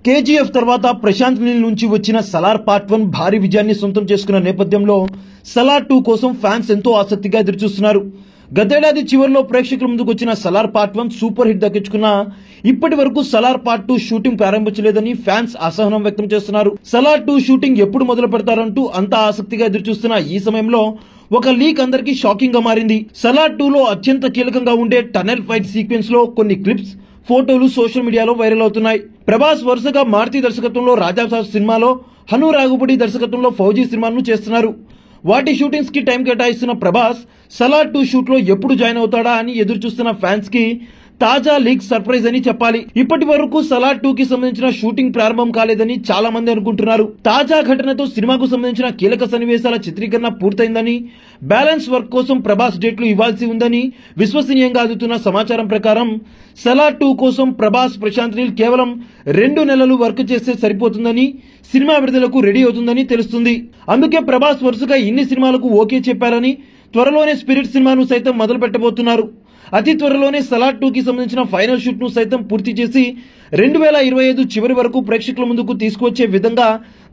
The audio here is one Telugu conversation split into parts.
కేజీఎఫ్ తర్వాత ప్రశాంత్ నీల్ నుంచి వచ్చిన సలార్ పార్ట్ 1 భారీ విజయాన్ని సొంతం చేసుకున్న నేపథ్యంలో సలార్ 2 కోసం ఫ్యాన్స్ ఎంతో ఆసక్తిగా ఎదురుచూస్తున్నారు. గతేడాది చివరిలో ప్రేక్షకుల ముందుకు వచ్చిన సలార్ పార్ట్ 1 సూపర్ హిట్ దక్కించుకున్న ఇప్పటి వరకు సలార్ పార్ట్ 2 షూటింగ్ ప్రారంభించలేదని ఫ్యాన్స్ అసహనం వ్యక్తం చేస్తున్నారు. సలార్ 2 షూటింగ్ ఎప్పుడు మొదలు పెడతారంటూ అంతా ఆసక్తిగా ఎదురుచూస్తున్న ఈ సమయంలో ఒక లీక్ అందరికీ షాకింగ్ గా మారింది. సలార్ 2 లో అత్యంత కీలకంగా ఉండే టనెల్ ఫైట్ సీక్వెన్స్ లో కొన్ని క్లిప్స్, ఫోటోలు సోషల్ మీడియాలో వైరల్ అవుతున్నాయి. ప్రభాస్ వరుసగా మారుతి దర్శకత్వంలో రాజాసాబ్ సినిమాలో, హను రాఘుపతి దర్శకత్వంలో ఫౌజీ సినిమాను చేస్తున్నారు. వాటి షూటింగ్స్ కి టైం కేటాయిస్తున్న ప్రభాస్ సలార్ 2 షూట్ లో ఎప్పుడు జాయిన్ అవుతాడా అని ఎదురు చూస్తున్న ఫ్యాన్స్ కి తాజా లీక్ సర్ప్రైజ్ అని చెప్పాలి. ఇప్పటి వరకు సలార్ 2 కి సంబంధించిన షూటింగ్ ప్రారంభం కాలేదని చాలా మంది అనుకుంటున్నారు. తాజా ఘటనతో సినిమాకు సంబంధించిన కీలక సన్నివేశాల చిత్రీకరణ పూర్తయిందని, బ్యాలెన్స్ వర్క్ కోసం ప్రభాస్ డేట్లు ఇవ్వాల్సి ఉందని విశ్వసనీయంగా అందుతున్న సమాచారం ప్రకారం సలార్ 2 కోసం ప్రభాస్, ప్రశాంత్ నీల్ కేవలం 2 నెలలు వర్క్ చేస్తే సరిపోతుందని, సినిమా విడుదలకు రెడీ అవుతుందని తెలుస్తుంది. అందుకే ప్రభాస్ వరుసగా ఇన్ని సినిమాలకు ఓకే చెప్పారని, త్వరలోనే స్పిరిట్ సినిమాను సైతం మొదలు పెట్టబోతున్నారు. అతి త్వరలోనే సలార్ 2 కి సంబంధించిన ఫైనల్ షూట్ ను సైతం పూర్తి చేసి 2025 చివరి వరకు ప్రేక్షకుల ముందుకు తీసుకువచ్చే విధంగా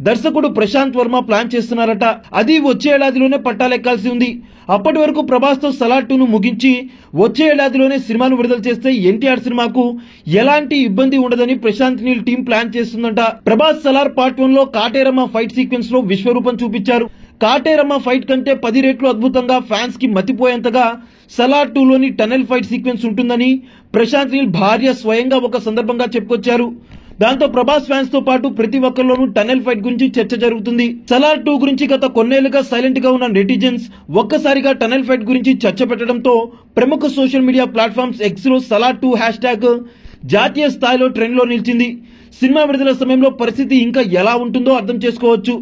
దర్శకుడు ప్రశాంత్ వర్మ ప్లాన్ చేస్తున్నారట. అది వచ్చే ఏడాదిలోనే పట్టాలెక్కాల్సి ఉంది. అప్పటి వరకు ప్రభాస్ తో సలార్ 2 ను ముగించి వచ్చే ఏడాదిలోనే సినిమాను విడుదల చేస్తే ఎన్టీఆర్ సినిమాకు ఎలాంటి ఇబ్బంది ఉండదని ప్రశాంత్ నీల్ టీం ప్లాన్ చేస్తుందంట. ప్రభాస్ సలార్ పార్ట్ 1 లో కాటేరమ్మ ఫైట్ సీక్వెన్స్ లో విశ్వరూపం చూపించారు. కాటేరమ్మ ఫైట్ కంటే 10 రెట్లు అద్భుతంగా, ఫ్యాన్స్ కి మతిపోయేంతగా సలార్ 2 లోని టనెల్ ఫైట్ సీక్వెన్స్ ఉంటుందని ప్రశాంత్ నీల్ భార్య స్వయంగా ఒక సందర్భంగా చెప్పుకొచ్చారు. దాంతో ప్రభాస్ ఫ్యాన్స్ తో పాటు ప్రతి ఒక్కరిలోనూ టనెల్ ఫైట్ గురించి చర్చ జరుగుతుంది. సలార్ 2 గురించి గత కొన్నేళ్లుగా సైలెంట్ గా ఉన్న నెటిజన్స్ ఒక్కసారిగా టనెల్ ఫైట్ గురించి చర్చ పెట్టడంతో ప్రముఖ సోషల్ మీడియా ప్లాట్ఫామ్స్ ఎక్స్ లో సలార్ 2 హ్యాష్ ట్యాగ్ జాతీయ స్థాయిలో ట్రెండ్ లో నిలిచింది. సినిమా విడుదల సమయంలో పరిస్థితి ఇంకా ఎలా ఉంటుందో అర్థం చేసుకోవచ్చు.